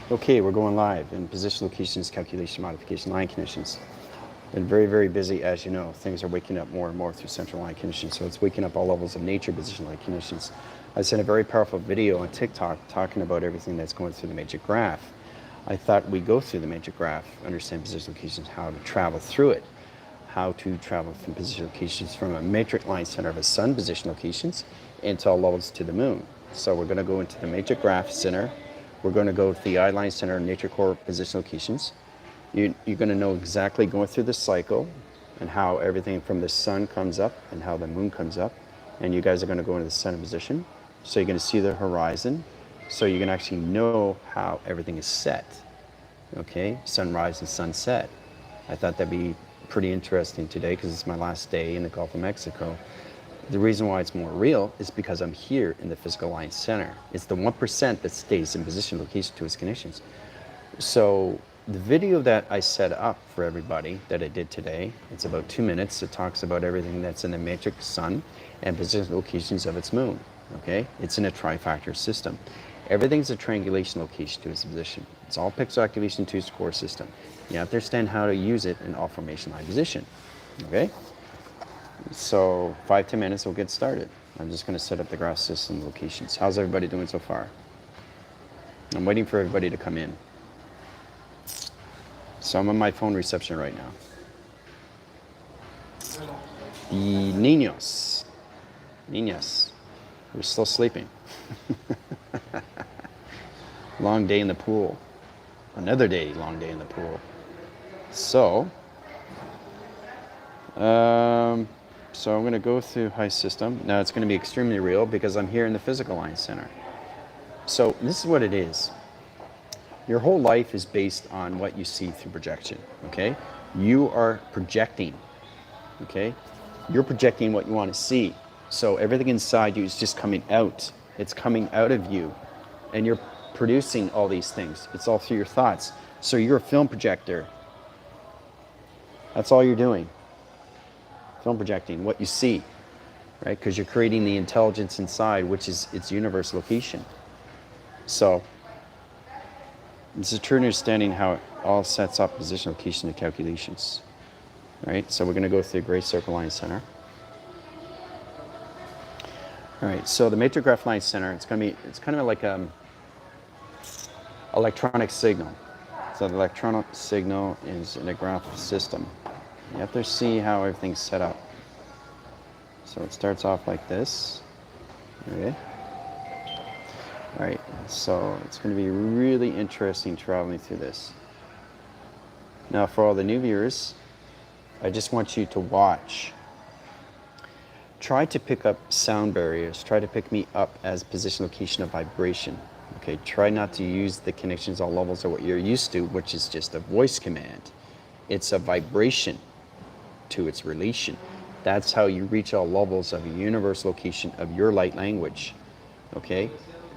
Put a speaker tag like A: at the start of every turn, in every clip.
A: Okay, we're going live in position, locations, calculation, modification, line conditions. Been very, very busy, as you know. Things are waking up more and more through central line conditions, so it's waking up all levels of nature position line conditions. I sent a very powerful video on TikTok talking about everything that's going through the matrix graph. I thought we'd go through the matrix graph, understand position locations, how to travel through it, how to travel from position locations from a matrix line center of a sun position locations into all levels to the moon. So we're going to go into the matrix graph center. We're going to go to the I-line center nature core position locations. You're going to know exactly going through the cycle and how everything from the sun comes up and how the moon comes up. And you guys are going to go into the center position. So you're going to see the horizon. So you can actually know how everything is set. Okay, sunrise and sunset. I thought that'd be pretty interesting today because it's my last day in the Gulf of Mexico. The reason why it's more real is because I'm here in the physical line center. It's the 1% that stays in position, location to its conditions. So the video that I set up for everybody that I did today, it's about 2 minutes. It talks about everything that's in the matrix sun and position locations of its moon. Okay, it's in a trifactor system. Everything's a triangulation location to its position. It's all pixel activation to its core system. You have to understand how to use it in all formation line position. Okay? So 5-10 minutes, we'll get started. I'm just going to set up the graph system locations. How's everybody doing so far? I'm waiting for everybody to come in. So I'm on my phone reception right now. The niños, niñas, we're still sleeping. Long day in the pool. Another day, long day in the pool. So I'm going to go through high system. Now it's going to be extremely real because I'm here in the physical line center. So this is what it is. Your whole life is based on what you see through projection, okay? You are projecting, okay? You're projecting what you want to see. So everything inside you is just coming out. It's coming out of you. And you're producing all these things. It's all through your thoughts. So you're a film projector. That's all you're doing. Film projecting what you see, right? Because you're creating the intelligence inside, which is its universe location. So it's a true understanding how it all sets up position, location, and calculations, right? So we're going to go through the gray circle line center. All right, so the matrix graph line center, it's kind of like electronic signal. So the electronic signal is in a graph system. You have to see how everything's set up. So it starts off like this. Okay. All right, so it's going to be really interesting traveling through this. Now, for all the new viewers, I just want you to watch. Try to pick up sound barriers. Try to pick me up as position, location of vibration. Okay, try not to use the connections all levels of what you're used to, which is just a voice command. It's a vibration to its relation. That's how you reach all levels of a universe location of your light language. Okay?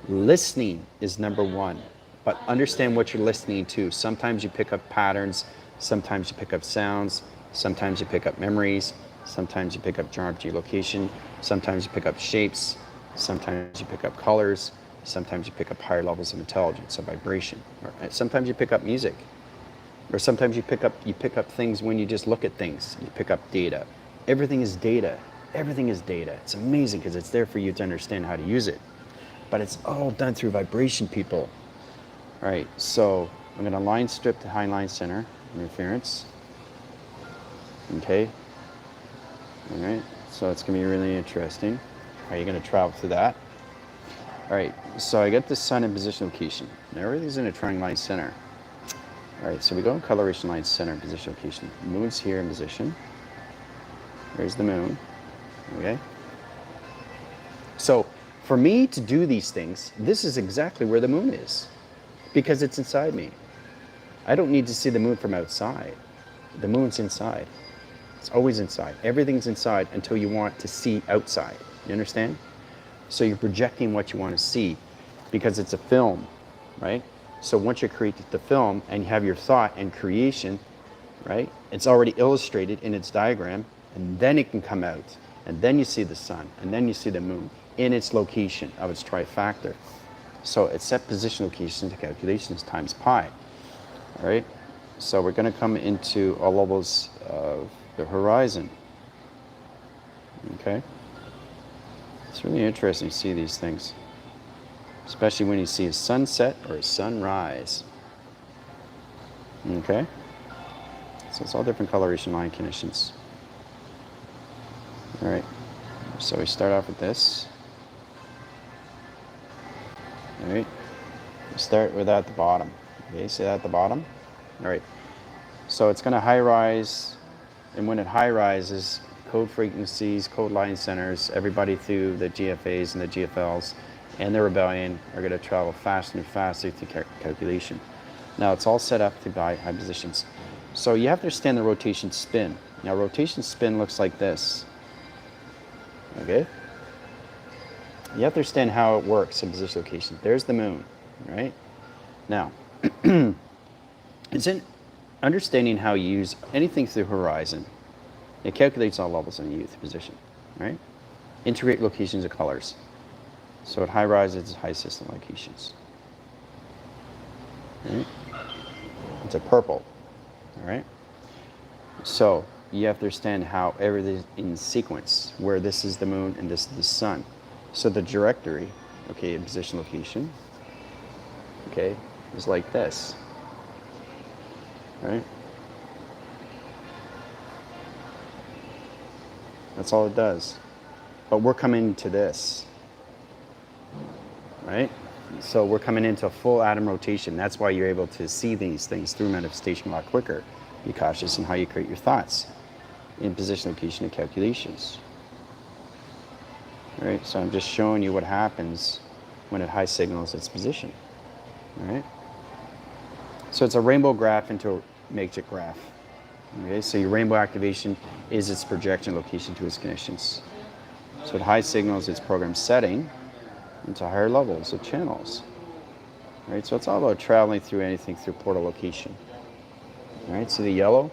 A: Listening is number one, but understand what you're listening to. Sometimes you pick up patterns, sometimes you pick up sounds, sometimes you pick up memories, sometimes you pick up geometry location, sometimes you pick up shapes, sometimes you pick up colors, sometimes you pick up higher levels of intelligence, of vibration, or sometimes you pick up music, or sometimes you pick up things when you just look at things. You pick up data. Everything is data. Everything is data. It's amazing because it's there for you to understand how to use it. But it's all done through vibration, people. All right, so I'm going to line strip the high line center interference. Okay. All right, so it's going to be really interesting. How you're going to travel through that. All right, so I got the sun in position location. Now everything's in a triangle line center. All right, so we go in coloration line center in position location. The moon's here in position. There's the moon. Okay. So for me to do these things, this is exactly where the moon is because it's inside me. I don't need to see the moon from outside. The moon's inside. It's always inside. Everything's inside until you want to see outside. You understand? So you're projecting what you want to see because it's a film, right? So once you create the film and you have your thought and creation, right? It's already illustrated in its diagram, and then it can come out, and then you see the sun, and then you see the moon in its location of its trifactor. So it's set position location to calculations times pi. All right. So we're going to come into all levels of the horizon. Okay. It's really interesting to see these things, especially when you see a sunset or a sunrise. Okay. So it's all different coloration line conditions. All right. So we start off with this. All right. We start with at the bottom. Okay, see that at the bottom? All right. So it's going to high rise, and when it high rises, code frequencies, code line centers, everybody through the GFAs and the GFLs and the rebellion are going to travel faster and faster through calculation. Now it's all set up to high positions. So you have to understand the rotation spin. Now rotation spin looks like this. Okay? You have to understand how it works in position location. There's the moon, right? Now, it's in understanding how you use anything through horizon. It calculates all levels in the through position, right? Integrate locations of colors. So at high rise, it's high system locations. Right? It's a purple, all right? So you have to understand how everything is in sequence, where this is the moon and this is the sun. So the directory, okay, in position location, okay, is like this, right? That's all it does. But we're coming to this, right? So we're coming into a full atom rotation. That's why you're able to see these things through manifestation a lot quicker. Be cautious in how you create your thoughts in position, location, and calculations. All right, so I'm just showing you what happens when it high signals its position. All right? So it's a rainbow graph into a matrix graph. Okay, so your rainbow activation is its projection location to its connections. So at high signals, its program setting into higher levels of channels. All right, so it's all about traveling through anything through portal location. All right, so the yellow,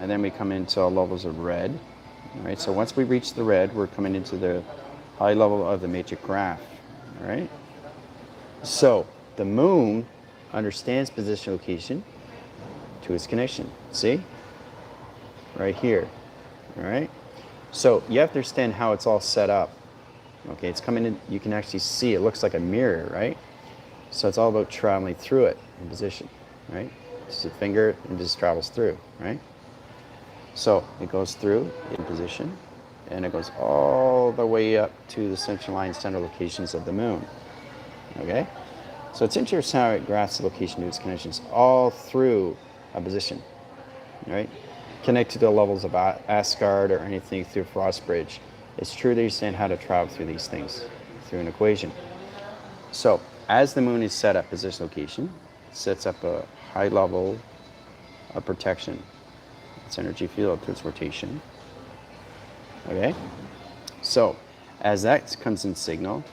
A: and then we come into levels of red. All right, so once we reach the red, we're coming into the high level of the matrix graph. All right, so the moon understands position location to its connection. See? Right here. All right? So you have to understand how it's all set up. Okay, it's coming in, you can actually see it looks like a mirror, right? So it's all about traveling through it in position, right? Just a finger and just travels through, right? So it goes through in position and it goes all the way up to the central line center locations of the moon. Okay? So it's interesting how it graphs the location to its connections all through a position, right? Connected to the levels of Asgard or anything through Frost Bridge. It's true that you understand how to travel through these things through an equation. So as the moon is set at position location, it sets up a high level of protection. Its energy field to its rotation. Okay? So as that comes in signal,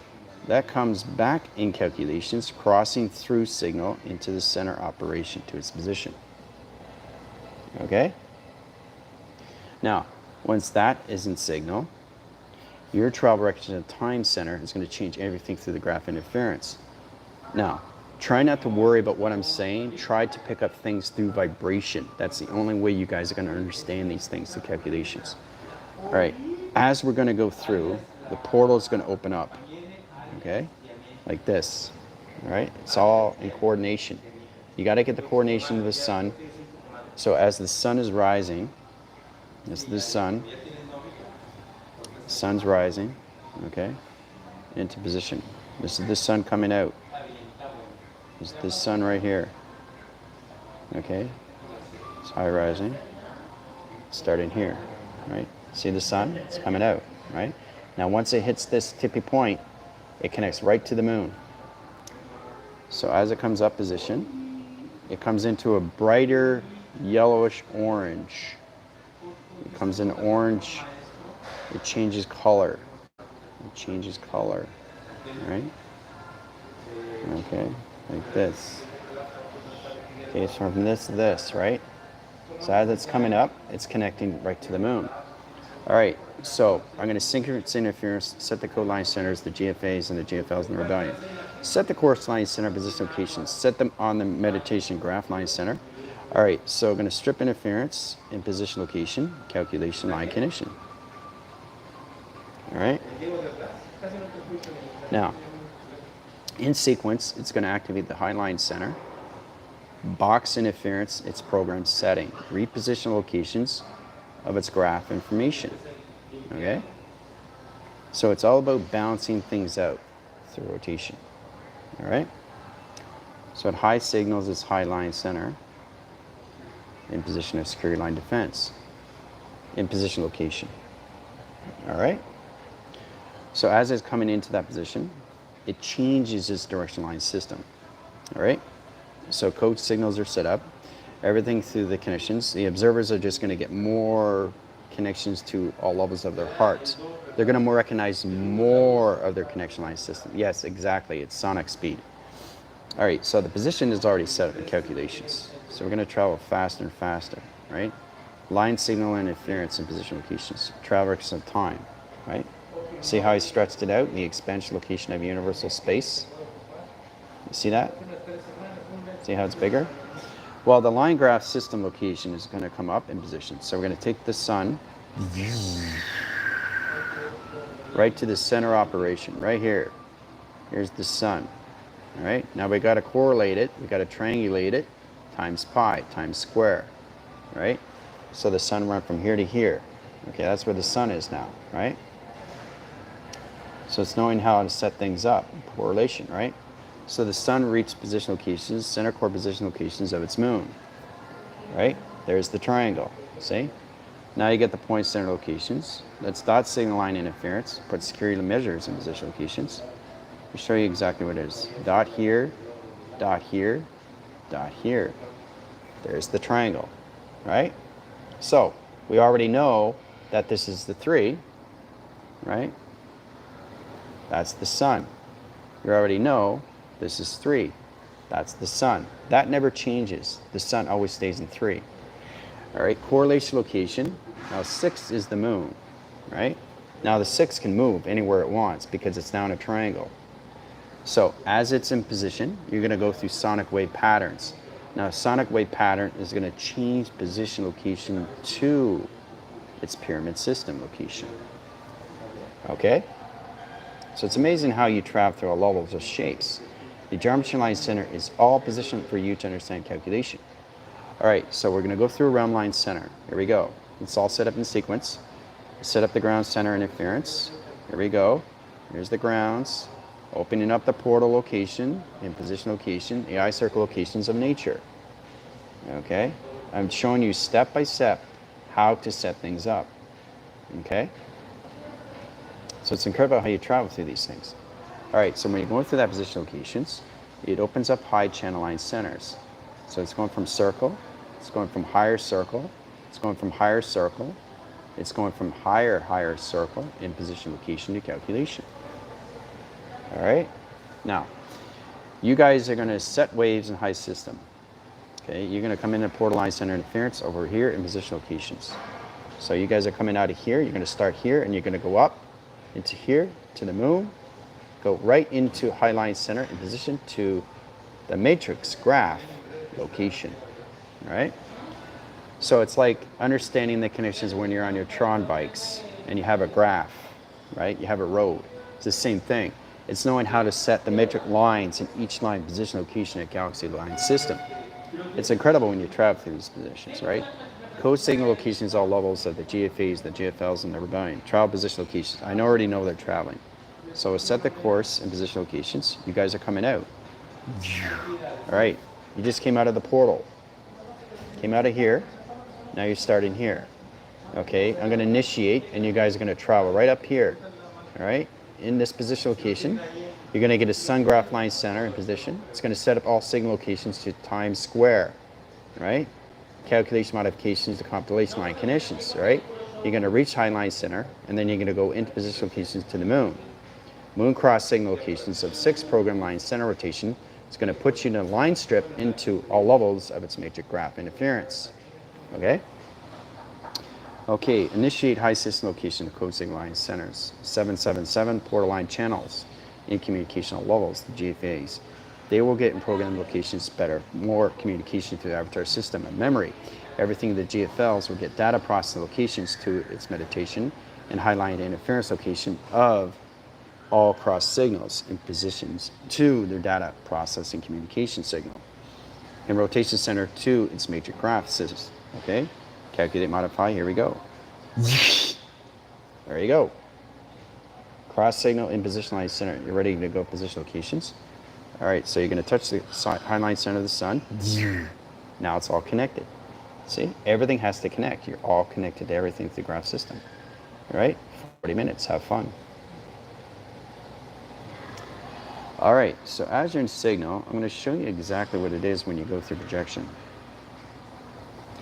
A: that comes back in calculations, crossing through signal into the center operation to its position. Okay? Now, once that is in signal, your travel direction of time center is going to change everything through the graph interference. Now, try not to worry about what I'm saying. Try to pick up things through vibration. That's the only way you guys are going to understand these things, the calculations. All right, as we're going to go through, the portal is going to open up, okay, like this. All right, it's all in coordination. You got to get the coordination of the sun. So as the sun is rising, this is the sun. Sun's rising, okay, into position. This is the sun coming out. This is this sun right here. Okay, it's high rising. Starting here, right? See the sun? It's coming out, right? Now once it hits this tippy point, it connects right to the moon. So as it comes up position, it comes into a brighter yellowish orange. It comes in orange. It changes color. It changes color, right? Okay, like this. Okay, so from this to this, right? So as it's coming up, it's connecting right to the moon. All right, so I'm going to synchronous interference, set the code line centers, the GFAs and the GFLs in the rebellion. Set the course line center position locations. Set them on the meditation graph line center. All right, so we're going to strip interference in position location, calculation line condition. All right. Now, in sequence, it's going to activate the high line center. Box interference, its program setting. Reposition locations of its graph information. Okay? So it's all about balancing things out through rotation. All right? So at high signals, it's high line center in position of security line defense, in position location. All right? So as it's coming into that position, it changes its direction line system. All right? So code signals are set up, everything through the connections. The observers are just going to get more connections to all levels of their hearts. They're going to recognize more of their connection line system. Yes, exactly. It's sonic speed. All right, so the position is already set up in calculations. So we're going to travel faster and faster, right? Line signal interference in position locations. Traverse of time, right? See how I stretched it out in the expansion location of universal space? You see that? See how it's bigger? Well, the line graph system location is going to come up in position. So we're going to take the sun right to the center operation, right here. Here's the sun. All right, now we got to correlate it. We got to triangulate it times pi, times square, right? So the sun went from here to here. Okay, that's where the sun is now, right? So it's knowing how to set things up, correlation, right? So the sun reached position locations, center core position locations of its moon, right? There's the triangle, see? Now you get the point center locations. Let's dot signal line interference, put security measures in position locations. I'll show you exactly what it is. Dot here, dot here, dot here. There's the triangle, right? So we already know that this is the 3, right? That's the sun. You already know this is 3. That's the sun. That never changes. The sun always stays in 3. All right, correlation location. Now 6 is the moon, right? Now the 6 can move anywhere it wants because it's now in a triangle. So as it's in position, you're going to go through sonic wave patterns. Now a sonic wave pattern is going to change position location to its pyramid system location. Okay? So it's amazing how you travel through all levels of shapes. The geometry line center is all positioned for you to understand calculation. All right, so we're going to go through a realm line center. Here we go. It's all set up in sequence. Set up the ground center interference. Here we go. Here's the grounds. Opening up the portal location and position location, AI circle locations of nature. Okay? I'm showing you step by step how to set things up. Okay? So it's incredible how you travel through these things. All right, so when you're going through that position locations, it opens up high channel line centers. So it's going from circle, it's going from higher circle, it's going from higher circle, it's going from higher circle in position location to calculation. All right, now you guys are going to set waves in high system. Okay, you're going to come in at portal line center interference over here in position locations. So you guys are coming out of here, you're going to start here and you're going to go up into here to the moon, go right into high line center in position to the matrix graph location. All right, so it's like understanding the connections when you're on your Tron bikes and you have a graph, right? You have a road. It's the same thing. It's knowing how to set the metric lines in each line position location at galaxy line system. It's incredible when you travel through these positions, right? Code signal locations, all levels of the GFAs, the GFLs, and the rebellion. Travel position locations. I already know they're traveling. So set the course and position locations. You guys are coming out. All right, you just came out of the portal. Came out of here. Now you're starting here. Okay, I'm going to initiate, and you guys are going to travel right up here. All right, in this position location, you're going to get a sun graph line center in position. It's going to set up all signal locations to Times Square. Right? Calculation modifications to compilation line conditions. Right? You're going to reach high line center, and then you're going to go into position locations to the moon. Moon cross signal locations of 6 program line center rotation. It's going to put you in a line strip into all levels of its matrix graph interference. Okay? Okay, initiate high system location of code signal line centers. 777 port line channels in communicational levels, the GFAs. They will get in program locations better, more communication through the avatar system and memory. Everything the GFLs will get data processing locations to its meditation and highline interference location of all cross signals and positions to their data processing communication signal. And rotation center to its matrix graph system. Okay, calculate, modify, here we go. There you go. Cross signal in position line center. You're ready to go position locations. All right, so you're going to touch the highline center of the sun. Now it's all connected. See, everything has to connect. You're all connected to everything through the graph system. All right, 40 minutes, have fun. All right, so as you're in signal, I'm going to show you exactly what it is when you go through projection.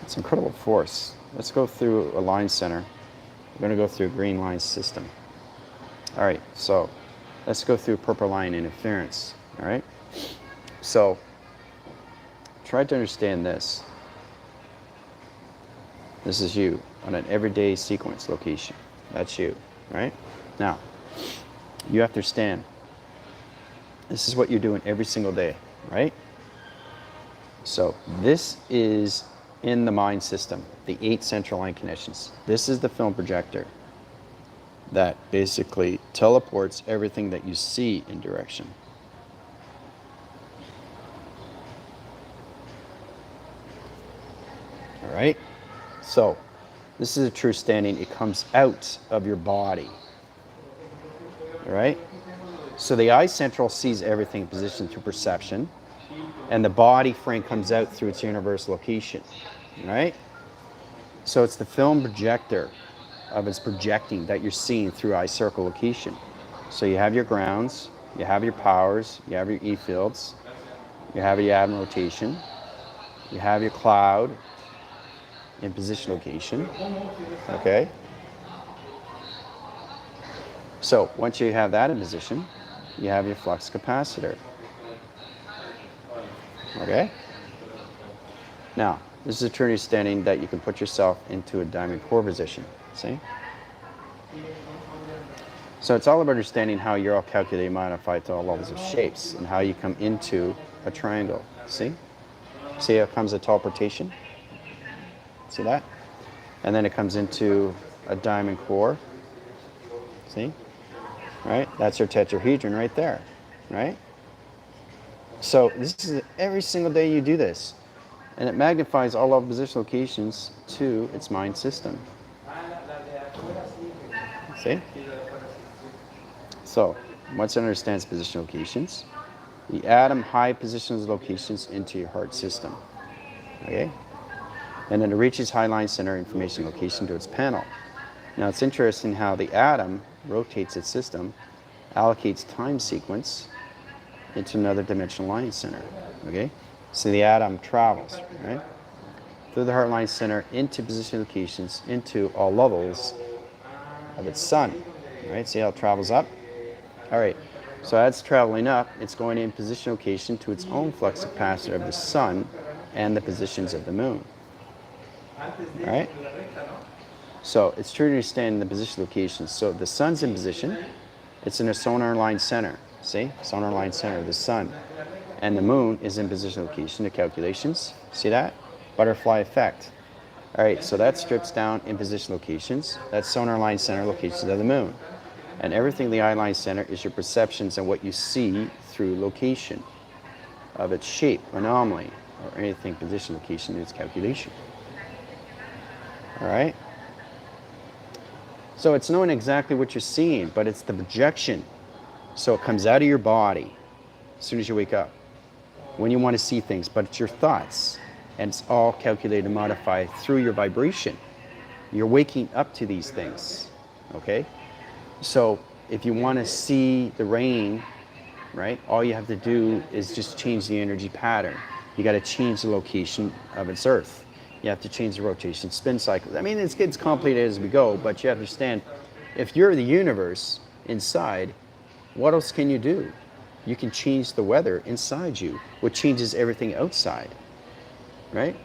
A: It's incredible force. Let's go through a line center. We're going to go through a green line system. All right, so let's go through purple line interference. All right, so try to understand this. This is you on an everyday sequence location. That's you, right? Now, you have to understand, this is what you're doing every single day, right? So this is in the mind system, the 8 central line connections. This is the film projector that basically teleports everything that you see in direction. All right? So this is a true standing. It comes out of your body. All right? So the eye central sees everything positioned through perception, and the body frame comes out through its universal location, right? So it's the film projector of its projecting that you're seeing through eye circle location. So you have your grounds, you have your powers, you have your E fields, you have your atom rotation, you have your cloud in position location, okay? So once you have that in position, you have your flux capacitor. Okay? Now, this is a true understanding that you can put yourself into a diamond core position. See? So it's all about understanding how you're all calculated, modified to all levels of shapes and how you come into a triangle. See? See how it comes a teleportation? See that? And then it comes into a diamond core. See? Right? That's your tetrahedron right there, right? So this is every single day you do this, and it magnifies all of position locations to its mind system. See? So once it understands position locations, the atom high positions locations into your heart system. Okay? And then it reaches highline center information location to its panel. Now it's interesting how the atom rotates its system, allocates time sequence into another dimensional line center. Okay? So the atom travels, right? Through the heart line center into position locations into all levels of its sun. Right? See how it travels up? All right. So as it's traveling up, it's going in position location to its own flux capacitor of the sun and the positions of the moon. All right? So it's true to understand the position locations. So the sun's in position. It's in a sonar line center. See? Sonar line center, the sun. And the moon is in position location, the calculations. See that? Butterfly effect. All right, so that strips down in position locations. That's sonar line center locations of the moon. And everything in the eye line center is your perceptions and what you see through location of its shape, anomaly, or anything position location in its calculation. All right? So it's knowing exactly what you're seeing, but it's the projection. So it comes out of your body as soon as you wake up, when you want to see things, but it's your thoughts, and it's all calculated and modified through your vibration. You're waking up to these things, okay? So if you want to see the rain, right, all you have to do is just change the energy pattern. You got to change the location of its earth. You have to change the rotation, spin cycle. I mean, it gets complicated as we go, but you understand, if you're the universe inside, what else can you do? You can change the weather inside you, which changes everything outside, right?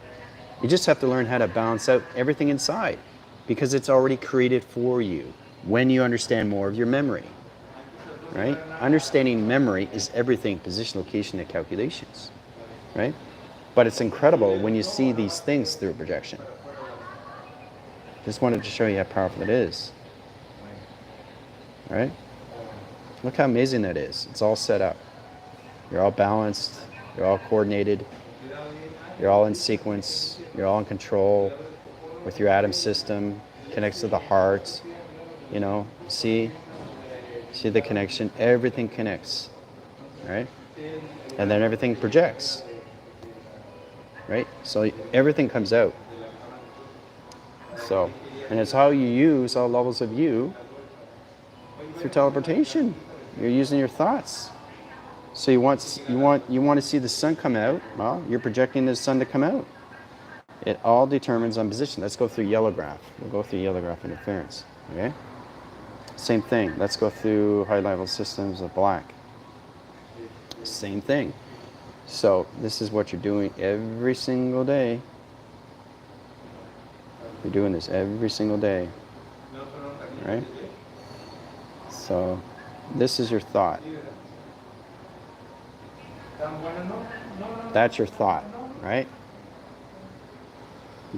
A: You just have to learn how to balance out everything inside. because it's already created for you when you understand more of your memory, right? Understanding memory is everything, position, location, and calculations, right? But it's incredible when you see these things through projection. Just wanted to show you how powerful it is, all right? Look how amazing that is. It's all set up. You're all balanced, you're all coordinated, you're all in sequence, you're all in control with your atom system, connects to the heart, you know, see the connection, everything connects, right? And then everything projects, right? So everything comes out. So, and it's how you use all levels of you through teleportation. You're using your thoughts. So you want to see the sun come out. Well, you're projecting the sun to come out. It all determines on position. Let's go through yellow graph. We'll go through yellow graph interference. Okay. Same thing. Let's go through high level systems of black. Same thing. So this is what you're doing every single day. You're doing this every single day. Right? So this is your thought. That's your thought, right?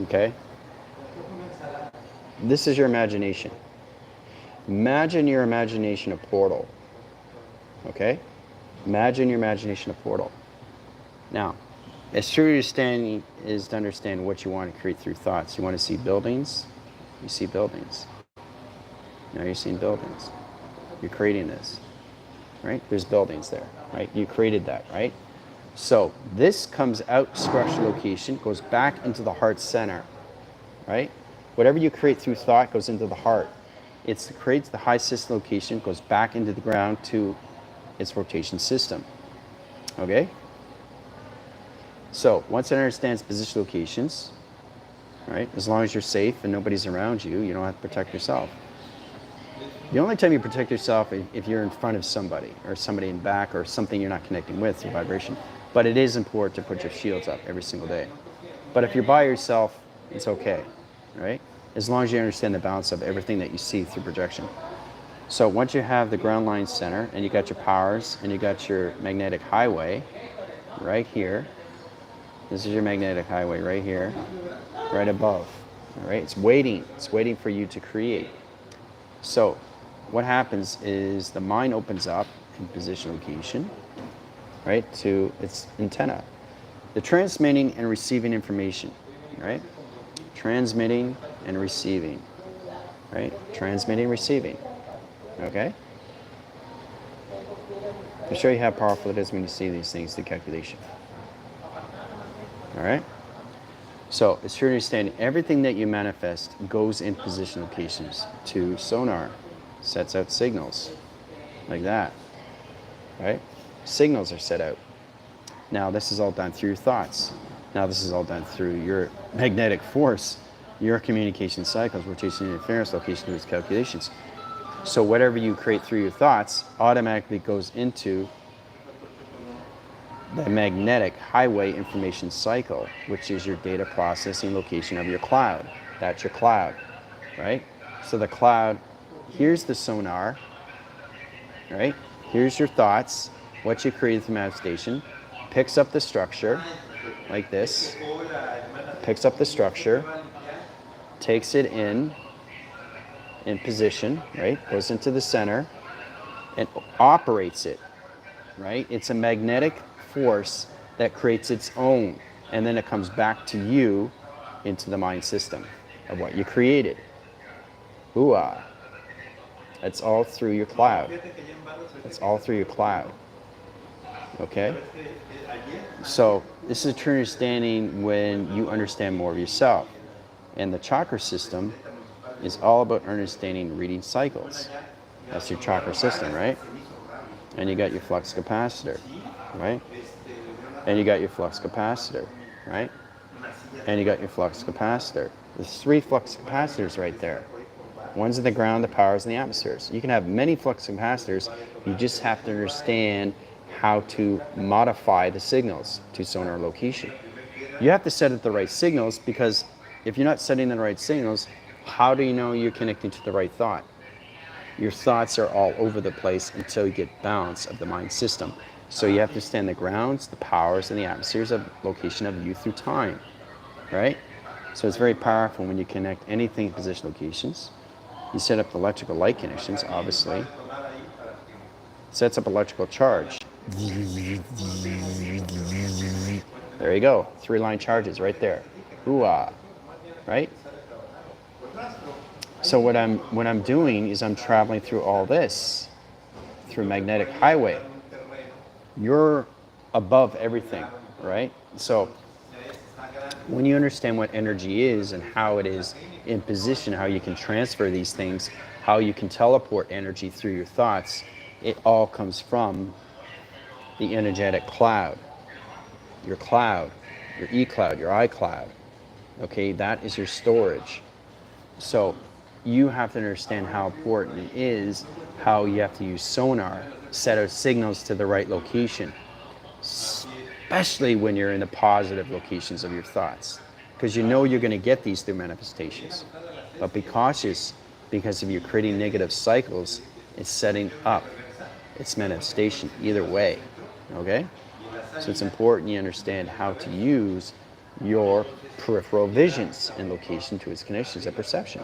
A: Okay? This is your imagination. Imagine your imagination a portal. Okay? Imagine your imagination a portal. Now, as true understanding is to understand what you want to create through thoughts. You want to see buildings? You see buildings. Now you're seeing buildings. You're creating this. Right? There's buildings there, right? You created that, right? So this comes out structural location, goes back into the heart center, right? Whatever you create through thought goes into the heart. It creates the high system location, goes back into the ground to its rotation system, okay? So once it understands position locations, right? As long as you're safe and nobody's around you, you don't have to protect yourself. The only time you protect yourself is if you're in front of somebody or somebody in back or something you're not connecting with through vibration. But it is important to put your shields up every single day. But if you're by yourself, it's okay, right? As long as you understand the balance of everything that you see through projection. So once you have the ground line center and you got your powers and you got your magnetic highway right here, this is your magnetic highway right here, right above, all right? It's waiting for you to create. So what happens is the mind opens up in position location, right, to its antenna. The transmitting and receiving information, right? Transmitting and receiving, right? Transmitting, receiving, okay? I'll show you how powerful it is when you see these things through calculation. All right? So it's your understanding everything that you manifest goes in position locations to sonar, sets out signals like that, right? Signals are set out. Now this is all done through your thoughts. Now this is all done through your magnetic force, your communication cycles, rotation, interference, location, its calculations. So whatever you create through your thoughts automatically goes into the magnetic highway information cycle, which is your data processing location of your cloud. That's your cloud, right? So the cloud, here's the sonar, right? Here's your thoughts, what you created from manifestation, picks up the structure like this, picks up the structure, takes it in position, right? Goes into the center and operates it, right? It's a magnetic force that creates its own, and then it comes back to you into the mind system of what you created. Ooh-ah. That's all through your cloud. That's all through your cloud. Okay? So this is a true understanding when you understand more of yourself. And the chakra system is all about understanding reading cycles. That's your chakra system, right? And you got your flux capacitor, right? And you got your flux capacitor, right? And you got your flux capacitor. There's 3 flux capacitors right there. One's in the ground, the powers, and the atmospheres. You can have many flux capacitors. You just have to understand how to modify the signals to sonar location. You have to set it the right signals, because if you're not setting the right signals, How do you know you're connecting to the right thought? Your thoughts are all over the place until you get balance of the mind system. So you have to understand the grounds, the powers, and the atmospheres of location of you through time, right? So it's very powerful when you connect anything in position locations. You set up the electrical light connections, obviously. Sets up electrical charge. There you go. 3-line charges right there. Ooh-ah, right? So what I'm doing is I'm traveling through all this, through magnetic highway. You're above everything, right? So when you understand what energy is and how it is in position, how you can transfer these things, how you can teleport energy through your thoughts, it all comes from the energetic cloud, your E-cloud, your iCloud. Okay, that is your storage. So you have to understand how important it is, how you have to use sonar, set out signals to the right location, especially when you're in the positive locations of your thoughts, because you know you're going to get these through manifestations. But be cautious, because if you're creating negative cycles, it's setting up its manifestation either way, okay? So it's important you understand how to use your peripheral visions and location to its connections of perception.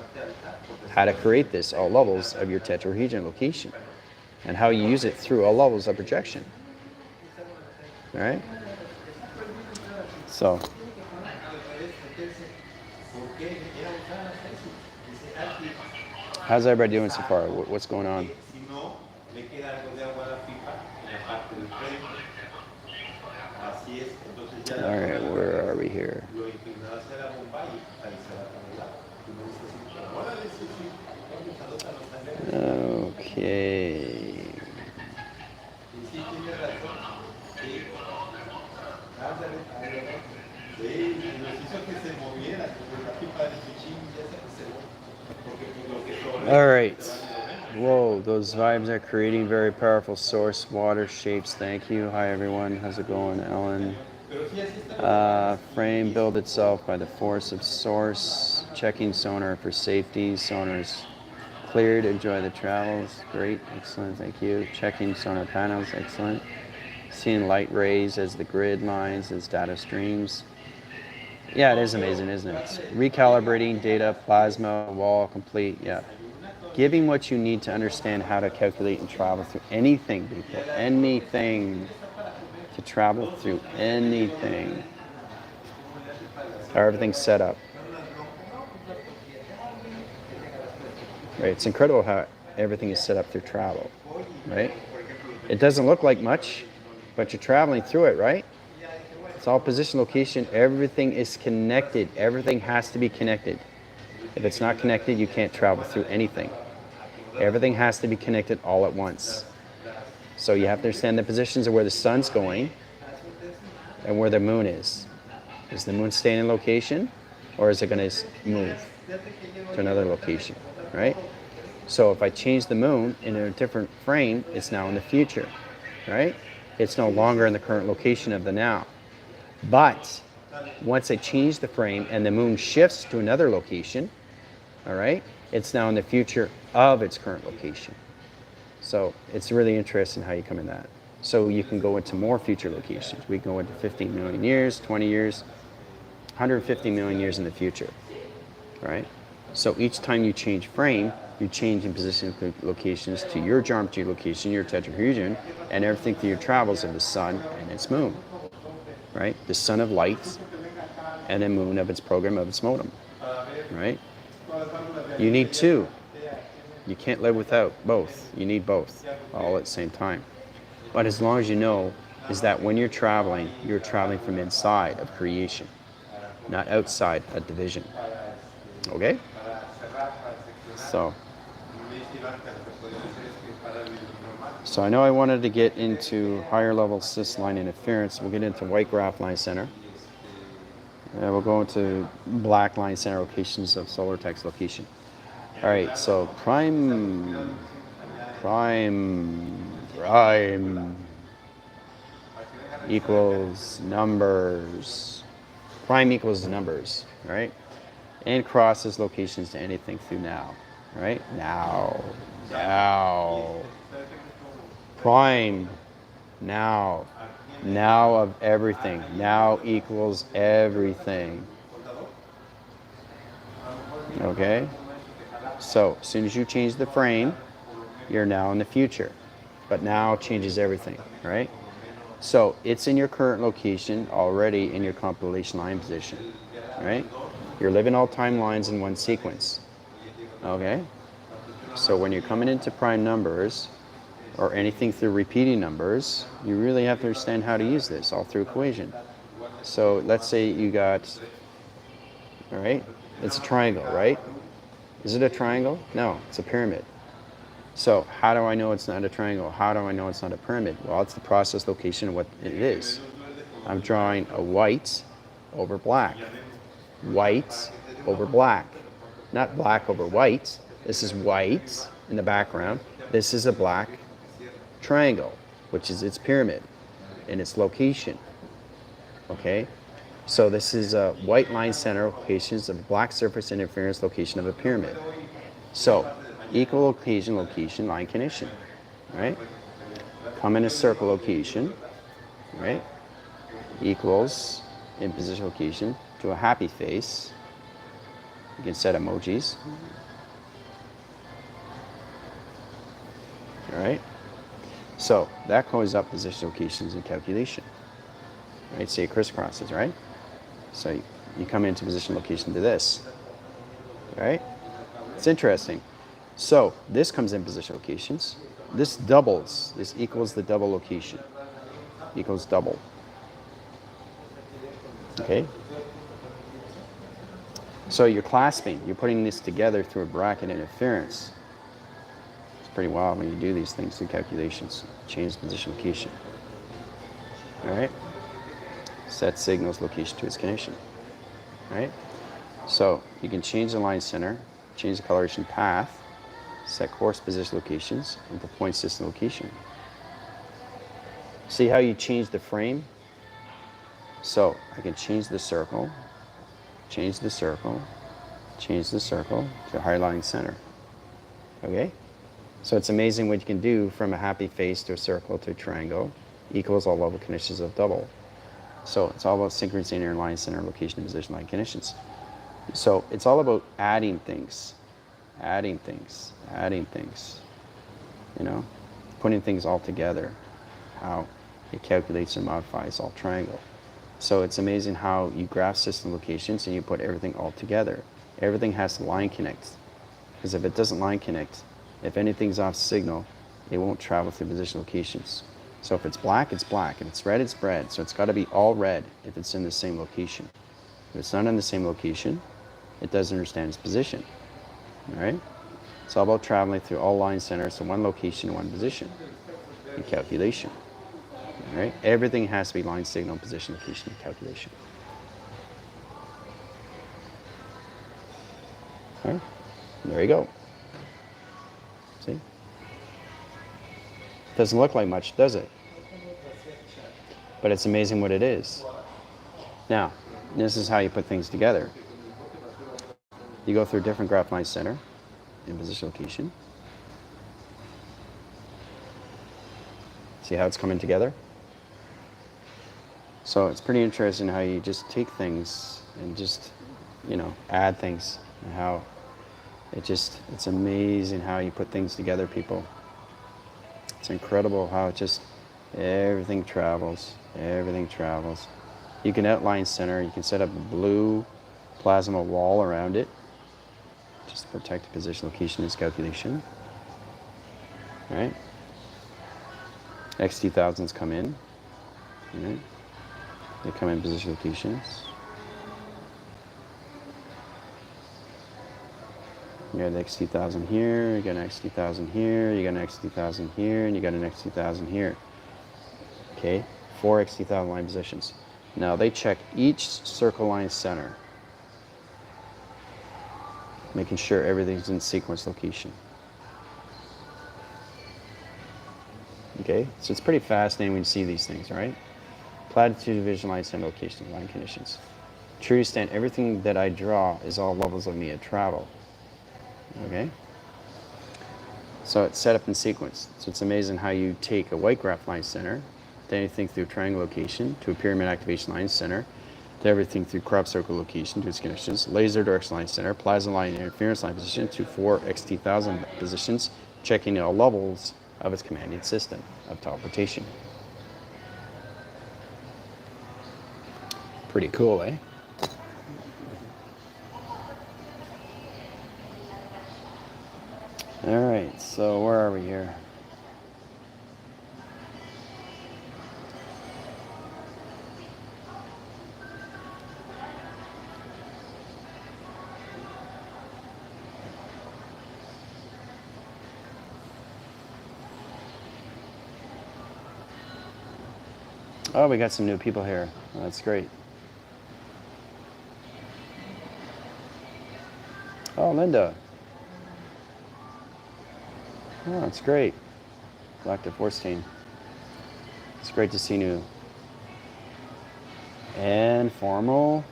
A: How to create this all levels of your tetrahedron location, and how you use it through all levels of projection. All right? So, how's everybody doing so far? What's going on? All right, where are we here? Okay. All right. Whoa, those vibes are creating very powerful source, water, shapes. Thank you. Hi, everyone. How's it going, Ellen? Frame build itself by the force of source. Checking sonar for safety. Sonar is cleared. Enjoy the travels. Great. Excellent. Thank you. Checking sonar panels. Excellent. Seeing light rays as the grid lines, as data streams. Yeah, it is amazing, isn't it? Recalibrating data, plasma, wall, complete. Yeah. Giving what you need to understand how to calculate and travel through anything, people. Anything. To travel through anything. How everything's set up. Right? It's incredible how everything is set up through travel. Right? It doesn't look like much, but you're traveling through it, right? It's all position, location. Everything is connected. Everything has to be connected. If it's not connected, you can't travel through anything. Everything has to be connected all at once. So you have to understand the positions of where the sun's going and where the moon is. Is the moon staying in location, or is it going to move to another location, right? So if I change the moon in a different frame, it's now in the future, right? It's no longer in the current location of the now. But once I change the frame and the moon shifts to another location, all right, it's now in the future of its current location. So it's really interesting how you come in that. So you can go into more future locations. We can go into 15 million years, 20 years, 150 million years in the future, right? So each time you change frame, you change in position locations to your geometry location, your tetrahedron, and everything through your travels of the sun and its moon, right? The sun of light and the moon of its program of its modem, right? You need two. You can't live without both. You need both all at the same time. But as long as you know is that when you're traveling from inside of creation, not outside a division. Okay? So I know I wanted to get into higher level cis line interference. We'll get into white graph line center. We'll go into black line center locations of solar text location. All right, so prime equals numbers. Prime equals numbers, right? and crosses locations to anything through now. Right? Now. Now. Prime. Now. Now of everything. Now equals everything. Okay? So, as soon as you change the frame, you're now in the future. But now changes everything, right? So, it's in your current location already in your compilation line position, right? You're living all timelines in one sequence, okay? So, when you're coming into prime numbers, or anything through repeating numbers, you really have to understand how to use this all through equation. So, let's say you got, all right, it's a triangle, right? Is it a triangle? No, it's a pyramid. So how do I know it's not a triangle? How do I know it's not a pyramid? Well, it's the process location of what it is. I'm drawing a white over black. White over black. Not black over white. This is white in the background. This is a black triangle, which is its pyramid in its location. Okay? So this is a white line center locations of black surface interference location of a pyramid. So equal location, location, line condition, right? Come in a circle location, right? Equals in position location to a happy face. You can set emojis. All right? So that goes up position locations in calculation. Right? Say it crisscrosses, right? So you come into position location to this, right? It's interesting. So this comes in position locations. This doubles. This equals the double location. Equals double. Okay? So you're clasping. You're putting this together through a bracket interference. It's pretty wild when you do these things through calculations. Change position location. All right? Set signals location to its condition. Right? So you can change the line center, change the coloration path, set course position locations, and the point system location. See how you change the frame? So I can change the circle, change the circle, change the circle to a higher line center. Okay? So it's amazing what you can do from a happy face to a circle to a triangle equals all level conditions of double. So it's all about synchronous inner line center location and position line conditions. So it's all about adding things, adding things, adding things, you know, putting things all together, how it calculates and modifies all triangle. So it's amazing how you graph system locations and you put everything all together. Everything has to line connect, because if it doesn't line connect, if anything's off signal, it won't travel through position locations. So if it's black, it's black. If it's red, it's red. So it's got to be all red if it's in the same location. If it's not in the same location, it doesn't understand its position. All right? It's all about traveling through all line centers to one location, one position in calculation. All right? Everything has to be line signal, position, location, and calculation. All right? There you go. See? Doesn't look like much, does it? But it's amazing what it is. Now, this is how you put things together. You go through a different graph line center in position location. See how it's coming together? So it's pretty interesting how you just take things and just, you know, add things, and how it's amazing how you put things together, people. It's incredible how it just, everything travels, everything travels. You can outline center, you can set up a blue plasma wall around it, just to protect the position, location, and its calculation. All right? X2000s come in. All right? They come in position locations. You got an X2000 here, you got an X2000 here, you got an X2000 here, and you got an X2000 here. Okay, 4 X2000 line positions. Now they check each circle line center, making sure everything's in sequence location. Okay, so it's pretty fascinating when you see these things, right? Platitude, division line, center location, line conditions. True to stand, everything that I draw is all levels of me at travel. Okay? So it's set up in sequence. So it's amazing how you take a white graph line center, then you think through triangle location to a pyramid activation line center, to everything through crop circle location to its connections, laser direction line center, plasma line interference line position to 4 XT1000 positions, checking all levels of its commanding system of teleportation. Pretty cool, eh? All right, so where are we here? Oh, we got some new people here. Well, that's great. Oh, Linda. Oh, that's great. Dr. Forstein. It's great to see you. And formal.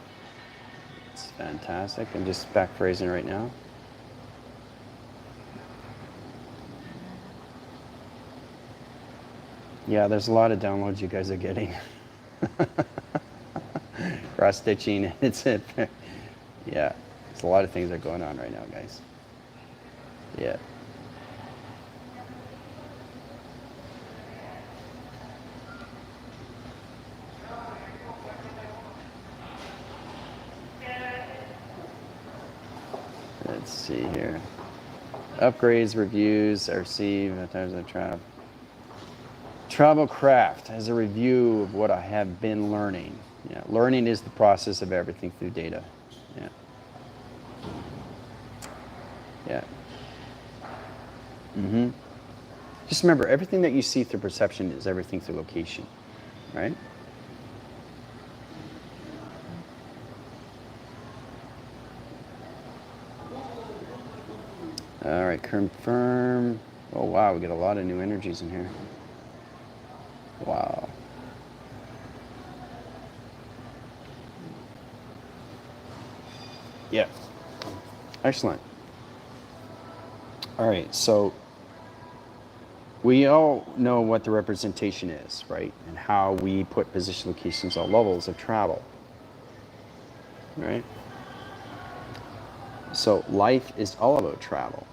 A: It's fantastic. I'm just back phrasing right now. Yeah, there's a lot of downloads you guys are getting. Cross stitching. It's it. Yeah, there's a lot of things that are going on right now, guys. Yeah. Let's see here. Upgrades, reviews, I receive at times I travel. Travel Craft has a review of what I have been learning. Yeah, learning is the process of everything through data. Yeah. Yeah. Mm-hmm. Just remember, everything that you see through perception is everything through location, right? All right, confirm. Oh, wow, we get a lot of new energies in here. Wow. Yeah. Excellent. All right, so we all know what the representation is, right? And how we put position locations on levels of travel, right? So life is all about travel,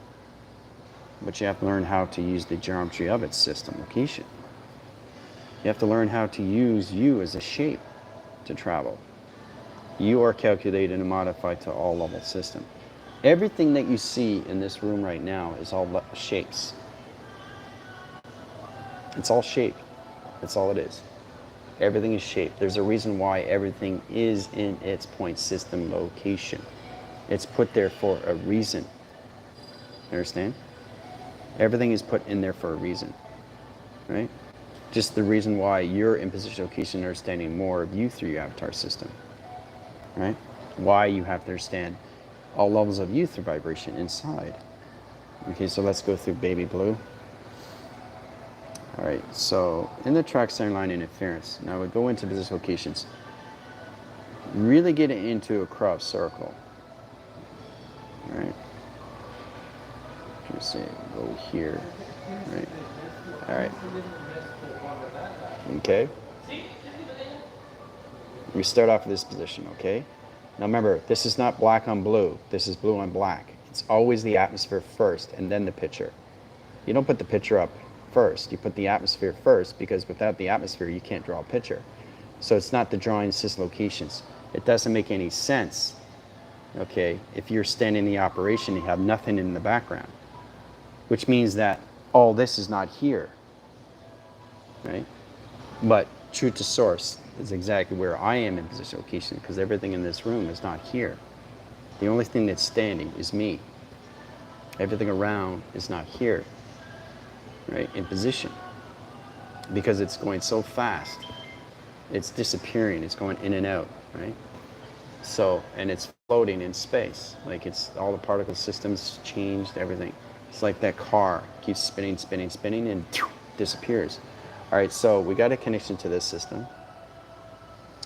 A: but you have to learn how to use the geometry of its system location. You have to learn how to use you as a shape to travel. You are calculated and modified to all level system. Everything that you see in this room right now is all shapes. It's all shape. That's all it is. Everything is shaped. There's a reason why everything is in its point system location. It's put there for a reason. You understand? Everything is put in there for a reason, right? Just the reason why you're in position location, understanding more of you through your avatar system, right? Why you have to understand all levels of you through vibration inside. Okay, so let's go through baby blue. All right, so in the track center line interference, now we go into position locations. Really get it into a crop circle. All right. Let's say go here. Right. All right. Okay. We start off with this position, okay? Now remember, this is not black on blue. This is blue on black. It's always the atmosphere first and then the picture. You don't put the picture up first. You put the atmosphere first because without the atmosphere, you can't draw a picture. So it's not the drawing system locations. It doesn't make any sense, okay, if you're standing in the operation, you have nothing in the background, which means that all this is not here, right? But true to source is exactly where I am in position location because everything in this room is not here. The only thing that's standing is me. Everything around is not here, right, in position, because it's going so fast. It's disappearing, it's going in and out, right? So, and it's floating in space. Like it's all the particle systems changed, everything. It's like that car keeps spinning, spinning, spinning and disappears. All right, so we got a connection to this system.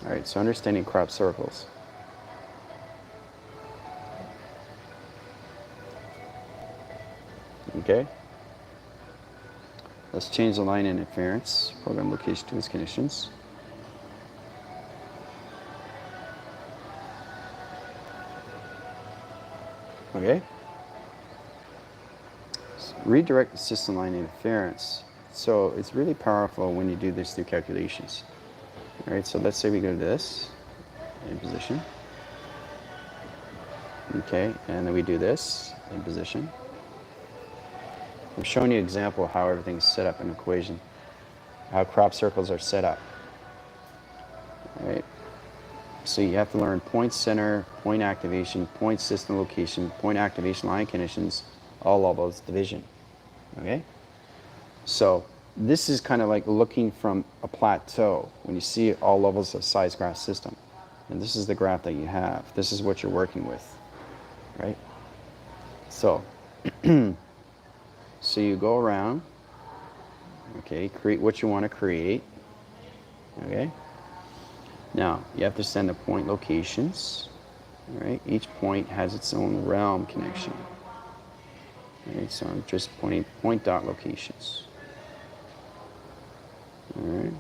A: All right, so understanding crop circles. Okay? Let's change the line interference, program location to its conditions. Okay? So redirect the system line interference. So it's really powerful when you do this through calculations. All right, so let's say we go to this in position. Okay, and then we do this in position. I'm showing you an example of how everything's set up in an equation, how crop circles are set up. All right, so you have to learn point center, point activation, point system location, point activation line conditions, all levels, division. Okay, so this is kind of like looking from a plateau when you see all levels of size graph system. And this is the graph that you have. This is what you're working with, right? So, so you go around, okay, create what you want to create, okay? Now, you have to send the point locations, all right? Each point has its own realm connection. All right, so I'm just pointing point dot locations. All right.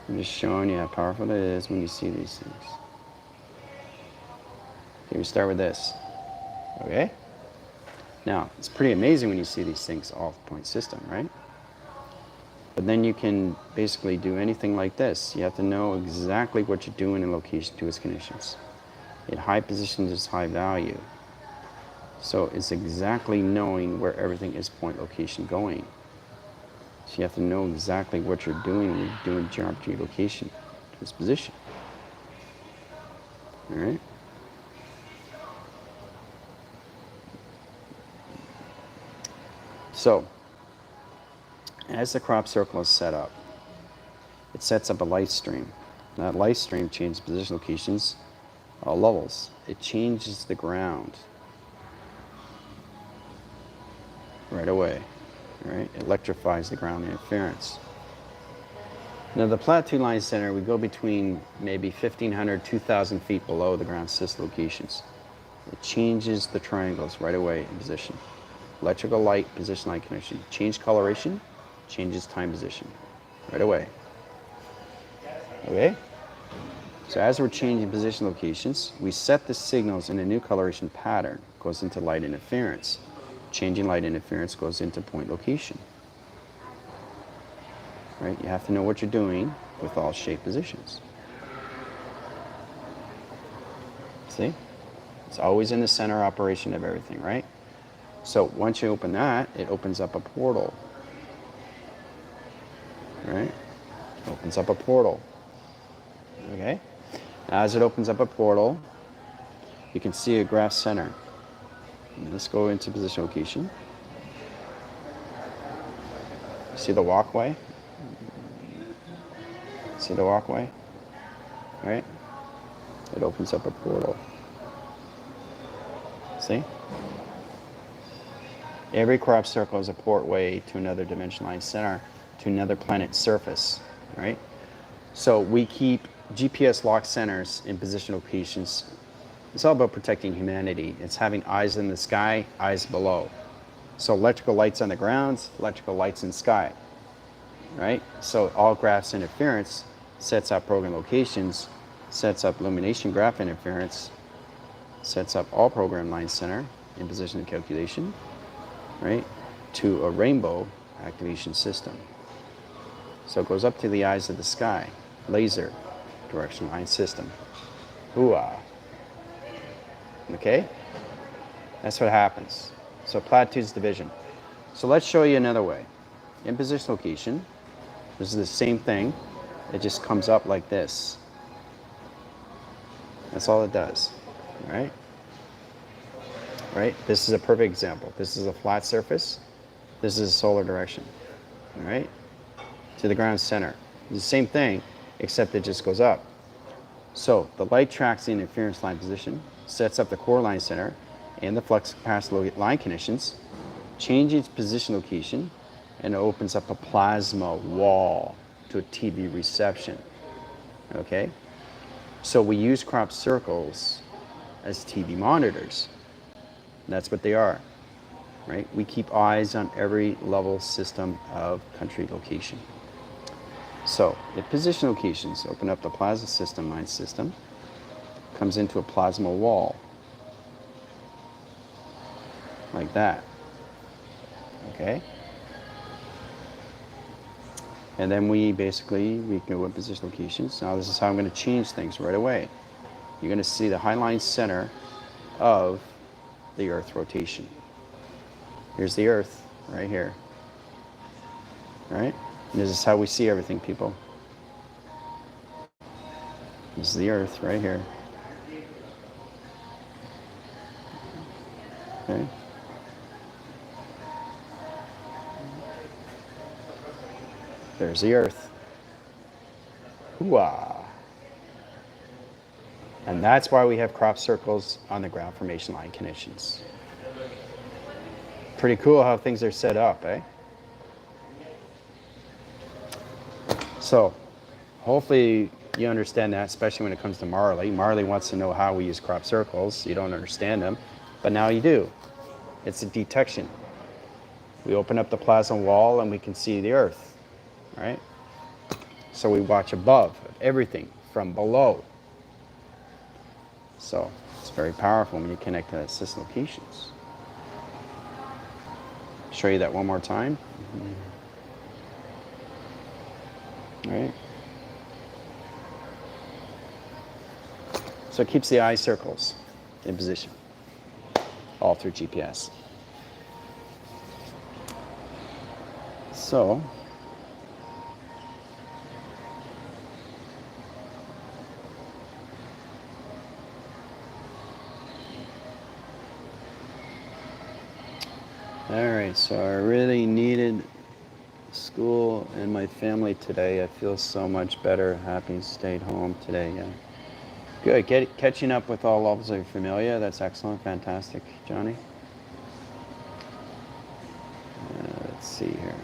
A: I'm just showing you how powerful it is when you see these things. Okay, we start with this. Okay? Now, it's pretty amazing when you see these things off point system, right? But then you can basically do anything like this. You have to know exactly what you're doing in location to its conditions. In high positions is high value. So it's exactly knowing where everything is point location going. So you have to know exactly what you're doing when you're doing geometry location to its position. All right? So, as the crop circle is set up, it sets up a light stream. That light stream changes position locations, all levels. It changes the ground right away. Right? It electrifies the ground interference. Now the plateau line center, we go between maybe 1,500, 2,000 feet below the ground system locations. It changes the triangles right away in position. Electrical light, position light connection. Change coloration, changes time position right away. Okay? So as we're changing position locations, we set the signals in a new coloration pattern. It goes into light interference. Changing light interference goes into point location. Right? You have to know what you're doing with all shape positions. See? It's always in the center operation of everything, right? So once you open that, it opens up a portal. Right? It opens up a portal. Okay? As it opens up a portal, you can see a graph center. Let's go into position location. See the walkway? See the walkway? Right? It opens up a portal. See? Every crop circle is a portway to another dimension line center, to another planet's surface, right? So we keep GPS locked centers in position locations. It's all about protecting humanity. It's having eyes in the sky, eyes below. So electrical lights on the ground, electrical lights in the sky, right? So all graphs interference sets up program locations, sets up illumination graph interference, sets up all program line center in position and calculation, right? To a rainbow activation system. So it goes up to the eyes of the sky, laser direction line system. Hooah. Okay? That's what happens. So plateau's division. So let's show you another way. In position location, this is the same thing. It just comes up like this. That's all it does. All right? Right? This is a perfect example. This is a flat surface. This is a solar direction. All right? To the ground center. It's the same thing, except it just goes up. So the light tracks the interference line position, sets up the core line center and the flux capacitor line conditions, changes position location, and it opens up a plasma wall to a TV reception. Okay? So we use crop circles as TV monitors. That's what they are, right? We keep eyes on every level system of country location. So the position locations open up the plaza system, mind system, comes into a plasma wall, like that, okay? And then we can go in position locations. Now this is how I'm going to change things right away. You're going to see the highline center of the Earth rotation. Here's the Earth right here. Right? And this is how we see everything, people. This is the Earth right here. Okay? There's the Earth. Hoo-ah. And that's why we have crop circles on the ground formation line conditions. Pretty cool how things are set up, eh? So, hopefully you understand that, especially when it comes to Marley. Marley wants to know how we use crop circles. You don't understand them, but now you do. It's a detection. We open up the plasma wall and we can see the Earth, right? So we watch above everything from below. So it's very powerful when you connect to system locations. Show you that one more time. All right. So it keeps the eye circles in position all through GPS. So all right, so I really needed school and my family today. I feel so much better. Happy stayed home today. Yeah. Good. Catching up with all levels of familia. That's excellent. Fantastic, Johnny. Let's see here.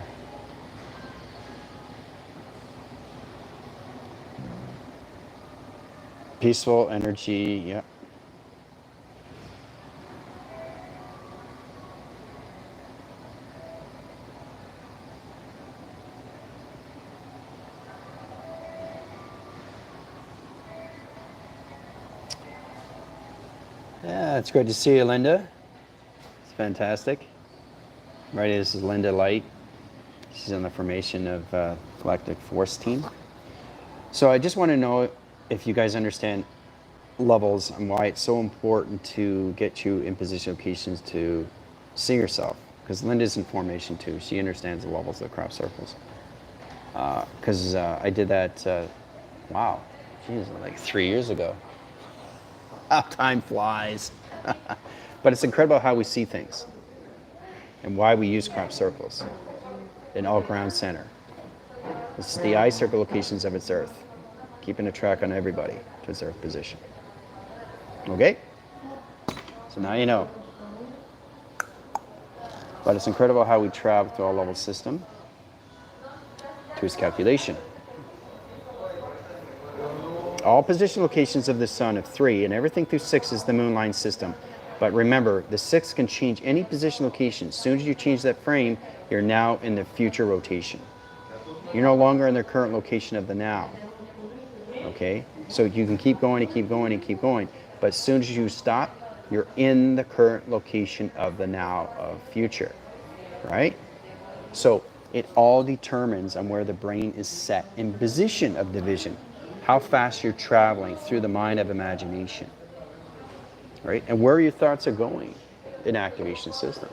A: Peaceful energy. Yep. Yeah, it's good to see you, Linda. It's fantastic. Right, this is Linda Light. She's on the formation of Galactic Force Team. So I just want to know if you guys understand levels and why it's so important to get you in position locations to see yourself. Because Linda's in formation too. She understands the levels of the crop circles. Because I did that, wow, geez, like 3 years ago. How time flies. But it's incredible how we see things and why we use crop circles in all ground center. This is the eye circle locations of its Earth, keeping a track on everybody to its Earth position. Okay? So now you know. But it's incredible how we travel through all level system to its calculation. All position locations of the sun have 3, and everything through 6 is the moonline system. But remember, the 6 can change any position location. As soon as you change that frame, you're now in the future rotation. You're no longer in the current location of the now. Okay? So you can keep going and keep going and keep going. But as soon as you stop, you're in the current location of the now of future. Right? So it all determines on where the brain is set in position of division. How fast you're traveling through the mind of imagination, right? And where your thoughts are going in activation system.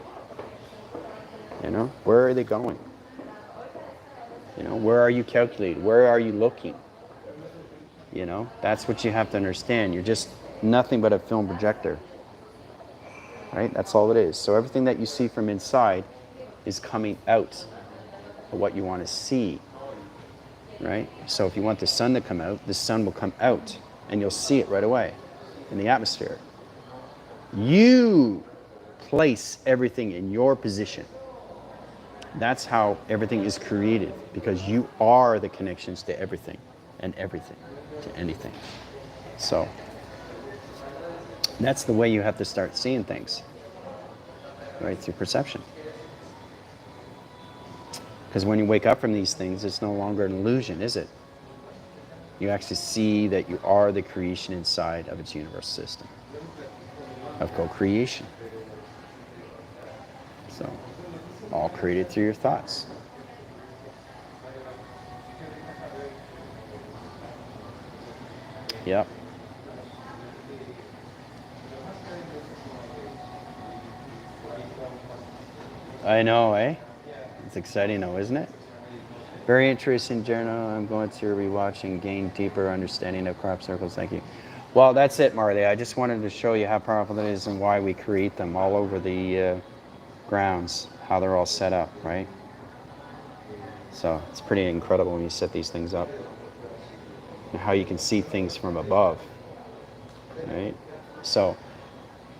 A: You know, where are they going? You know, where are you calculating? Where are you looking? You know, that's what you have to understand. You're just nothing but a film projector, right? That's all it is. So everything that you see from inside is coming out of what you want to see. Right? So if you want the sun to come out, the sun will come out and you'll see it right away in the atmosphere. You place everything in your position. That's how everything is created, because you are the connections to everything and everything to anything. So that's the way you have to start seeing things. right? Through perception. Because when you wake up from these things, it's no longer an illusion, is it? You actually see that you are the creation inside of its universe system of co-creation. So, all created through your thoughts. Yep. I know, eh? It's exciting though, isn't it? Very interesting journal. I'm going to rewatch and gain deeper understanding of crop circles. Thank you. Well, that's it, Marley. I just wanted to show you how powerful it is and why we create them all over the grounds, how they're all set up, right? So it's pretty incredible when you set these things up and how you can see things from above, right? So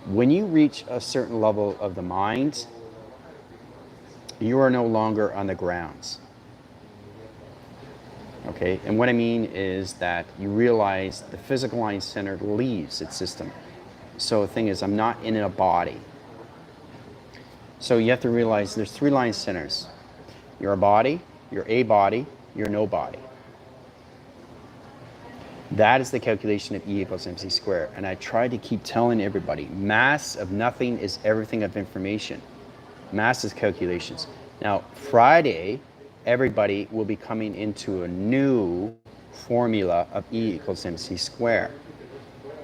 A: when you reach a certain level of the mind, you are no longer on the grounds. Okay, and what I mean is that you realize the physical line center leaves its system. So the thing is, I'm not in a body. So you have to realize there's 3 line centers. You're a body, you're a body, you're no body. That is the calculation of E equals mc squared. And I try to keep telling everybody, mass of nothing is everything of information. Mass is calculations. Now, Friday, everybody will be coming into a new formula of E equals mc squared.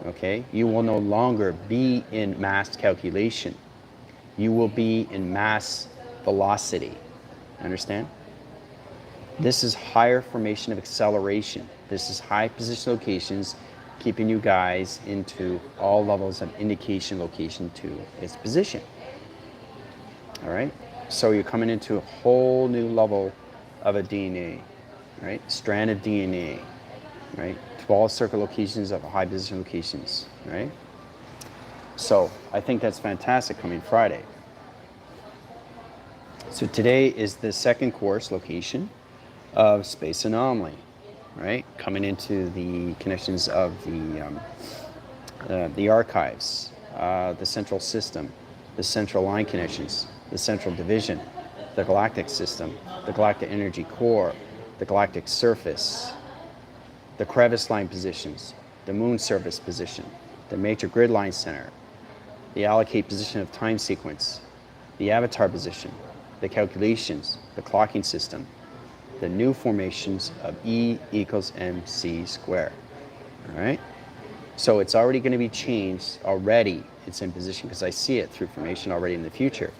A: Okay? You will no longer be in mass calculation. You will be in mass velocity. Understand? This is higher formation of acceleration. This is high position locations, keeping you guys into all levels of indication location to its position. All right? So you're coming into a whole new level of a DNA, right? Strand of DNA, right? 12 circle locations of high position locations, right? So I think that's fantastic coming Friday. So today is the second course location of space anomaly, right? Coming into the connections of the archives, the central system, the central line connections, the central division, the galactic system, the galactic energy core, the galactic surface, the crevice line positions, the moon surface position, the major grid line center, the allocate position of time sequence, the avatar position, the calculations, the clocking system, the new formations of E equals mc squared. All right? So it's already going to be changed already. It's in position because I see it through formation already in the future.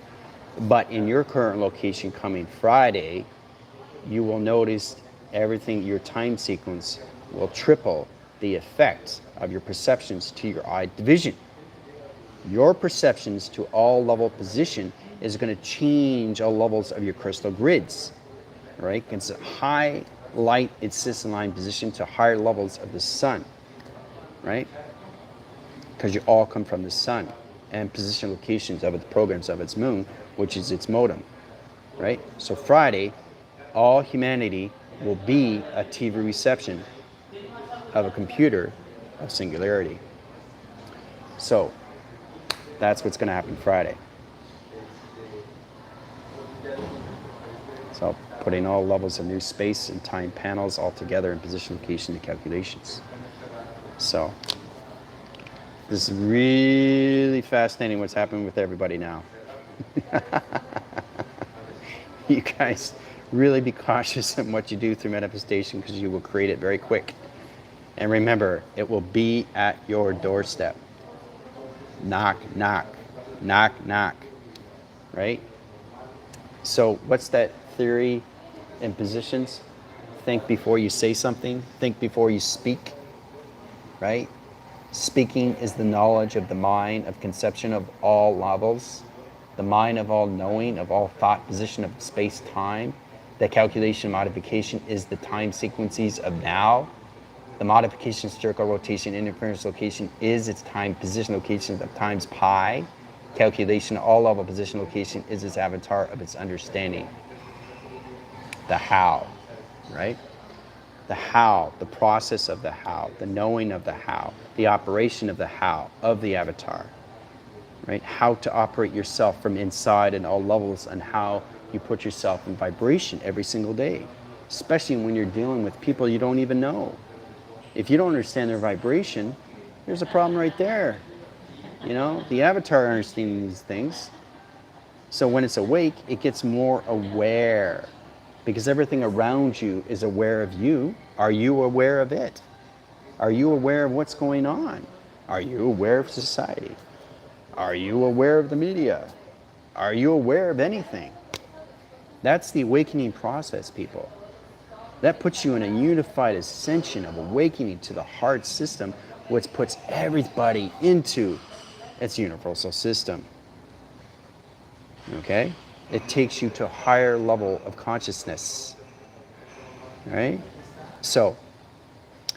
A: But in your current location coming Friday, you will notice everything, your time sequence will triple the effect of your perceptions to your eye division. Your perceptions to all level position is going to change all levels of your crystal grids, right? It's a high light, its system line position to higher levels of the sun, right? Because you all come from the sun and position locations of its programs of its moon, which is its modem, right? So Friday, all humanity will be a TV reception of a computer of singularity. So that's what's going to happen Friday. So putting all levels of new space and time panels all together in position, location, and calculations. So this is really fascinating what's happening with everybody now. You guys really be cautious in what you do through manifestation because you will create it very quick. And remember, it will be at your doorstep. Knock, knock, knock, knock, right? So what's that theory in positions? Think before you say something. Think before you speak, right? Speaking is the knowledge of the mind of conception of all levels, the mind of all knowing, of all thought position of space-time. The calculation modification is the time sequences of now. The modification, circle, rotation, interference location is its time position location of times pi. Calculation, all level position location is its avatar of its understanding. The how, right? The how, the process of the how, the knowing of the how, the operation of the how of the avatar. right? How to operate yourself from inside in all levels, and how you put yourself in vibration every single day, especially when you're dealing with people you don't even know. If you don't understand their vibration, there's a problem right there. You know, the avatar understands these things. So when it's awake, it gets more aware because everything around you is aware of you. Are you aware of it? Are you aware of what's going on? Are you aware of society? Are you aware of the media? Are you aware of anything? That's the awakening process, people. That puts you in a unified ascension of awakening to the heart system, which puts everybody into its universal system. Okay? It takes you to a higher level of consciousness. Right? So,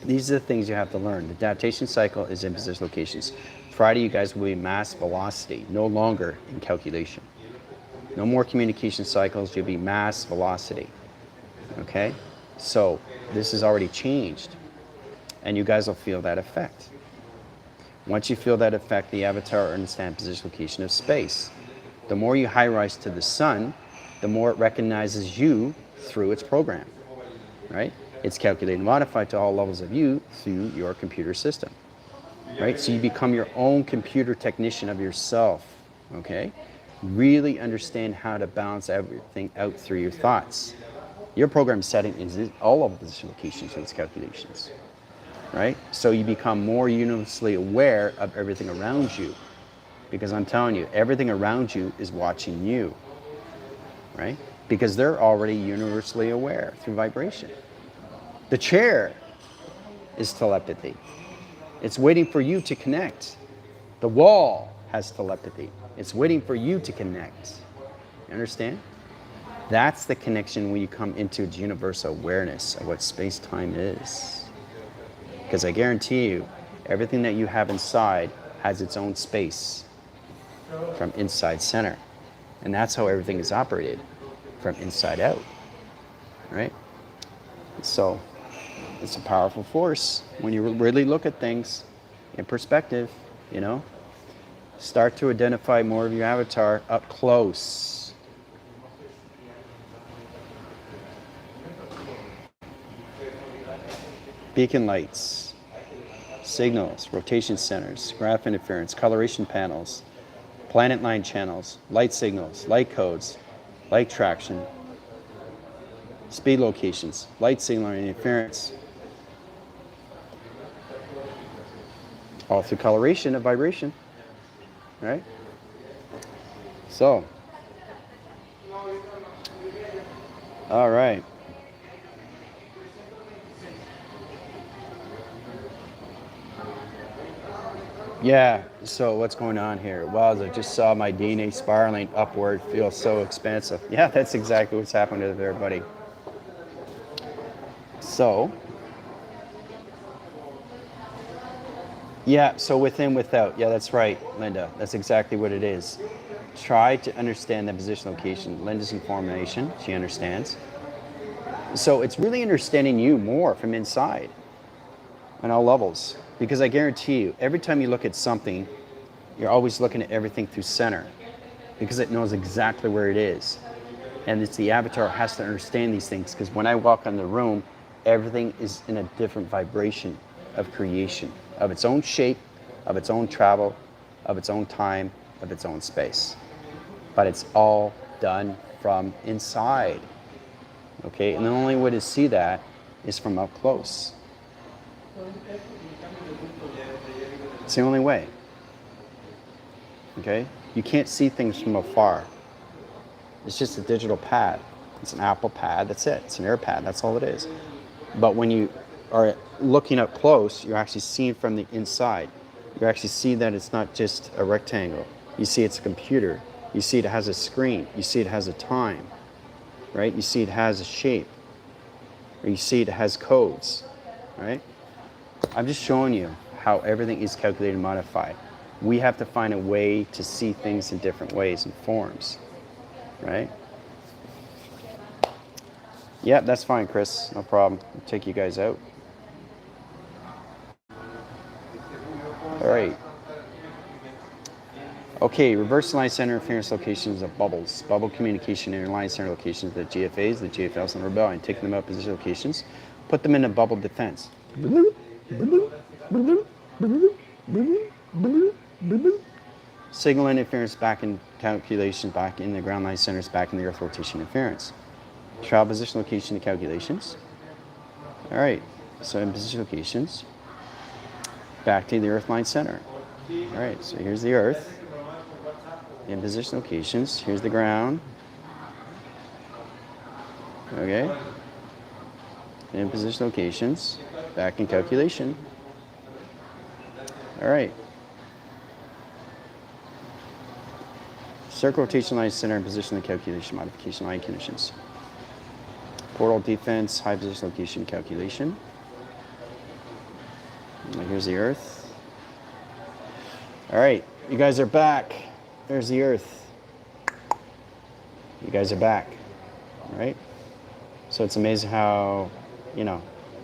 A: these are the things you have to learn. The adaptation cycle is in position locations. Friday, you guys will be mass velocity, no longer in calculation. No more communication cycles, you'll be mass velocity. Okay? So, this has already changed. And you guys will feel that effect. Once you feel that effect, the avatar understands position location of space. The more you high rise to the sun, the more it recognizes you through its program, right? It's calculated and modified to all levels of you through your computer system, right? So you become your own computer technician of yourself, okay? Really understand how to balance everything out through your thoughts. Your program setting is all of the locations and its calculations, right? So you become more universally aware of everything around you. Because I'm telling you, everything around you is watching you, right? Because they're already universally aware through vibration. The chair is telepathy. It's waiting for you to connect. The wall has telepathy. It's waiting for you to connect. You understand? That's the connection when you come into universal awareness of what space-time is. Because I guarantee you, everything that you have inside has its own space. From inside center. And that's how everything is operated, from inside out, right? So it's a powerful force when you really look at things in perspective, you know? Start to identify more of your avatar up close. Beacon lights, signals, rotation centers, graph interference, coloration panels, planet line channels, light signals, light codes, light traction, speed locations, light signal interference. All through coloration of vibration, right? So, all right. Yeah, so what's going on here? Well, I just saw my DNA spiraling upward, feels so expansive. Yeah, that's exactly what's happening to everybody. So, yeah, so within, without. Yeah, that's right, Linda. That's exactly what it is. Try to understand the position location. Linda's information, she understands. So it's really understanding you more from inside on all levels. Because I guarantee you, every time you look at something, you're always looking at everything through center. Because it knows exactly where it is. And it's the avatar has to understand these things. Because when I walk in the room, everything is in a different vibration of creation. Of its own shape, of its own travel, of its own time, of its own space. But it's all done from inside. Okay, and the only way to see that is from up close. It's the only way. Okay? You can't see things from afar. It's just a digital pad. It's an Apple pad, that's it. It's an AirPad, that's all it is. But when you are looking up close, you're actually seeing from the inside. You actually see that it's not just a rectangle. You see it's a computer. You see it has a screen. You see it has a time, right? You see it has a shape. Or you see it has codes, right? I'm just showing you how everything is calculated and modified. We have to find a way to see things in different ways and forms, right? Yeah, that's fine, Chris. No problem. I'll take you guys out. All right. Okay, reverse line center interference locations of bubbles. Bubble communication in line center locations, the GFAs, the GFLs, and rebellion. Take them out position locations. Put them in a bubble defense. Signal interference back in calculations, back in the ground line centers, back in the earth rotation interference. Trial position location to calculations. All right, so in position locations, back to the earth line center. All right, so here's the earth. In position locations, here's the ground. Okay. In position locations, back in calculation. All right. Circle rotation line center and position and calculation modification line conditions. Portal defense, high position location calculation. And here's the earth. All right, you guys are back. There's the earth. You guys are back, all right? So it's amazing how, you know,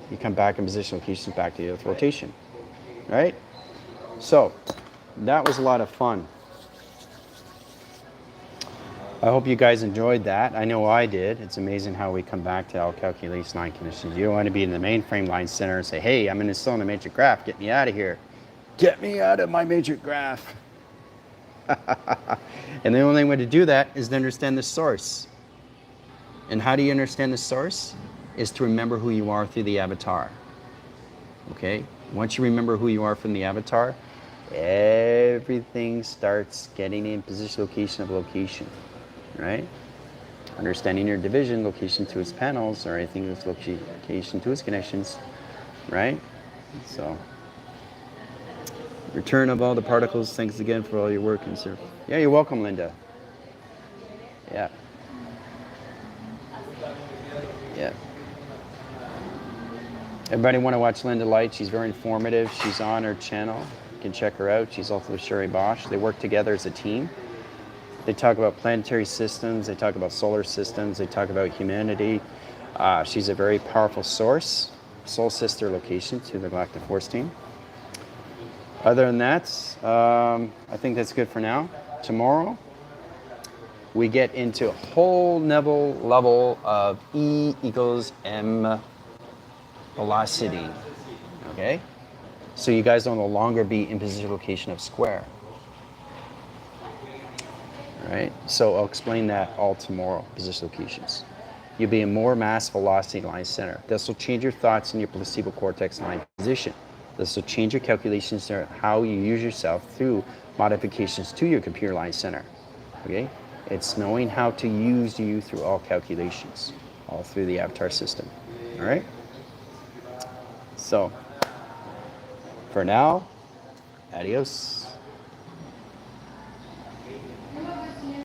A: you come back in position locations back to the earth rotation, right? So that was a lot of fun. I hope you guys enjoyed that. I know I did. It's amazing how we come back to all calculation line conditions. You don't want to be in the mainframe line center and say, hey, I'm still in a matrix graph. Get me out of here. Get me out of my matrix graph. And the only way to do that is to understand the source. And how do you understand the source? Is to remember who you are through the avatar. Okay? Once you remember who you are from the avatar, everything starts getting in position, location of location. Right? Understanding your division, location to its panels, or anything with location to its connections. Right? So, return of all the particles. Thanks again for all your work and sir. Yeah, you're welcome, Linda. Yeah. Yeah. Everybody want to watch Linda Light? She's very informative. She's on her channel. You can check her out. She's also with Sherry Bosch. They work together as a team. They talk about planetary systems. They talk about solar systems. They talk about humanity. She's a very powerful source, soul sister location to the Galactic Force team. Other than that, I think that's good for now. Tomorrow, we get into a whole level of E equals M velocity. Okay? So you guys will no longer be in position location of square. All right? So I'll explain that all tomorrow, position locations. You'll be in more mass velocity line center. This will change your thoughts in your placebo cortex line position. This will change your calculations to how you use yourself through modifications to your computer line center. Okay? It's knowing how to use you through all calculations, all through the avatar system. All right? So, for now, adios.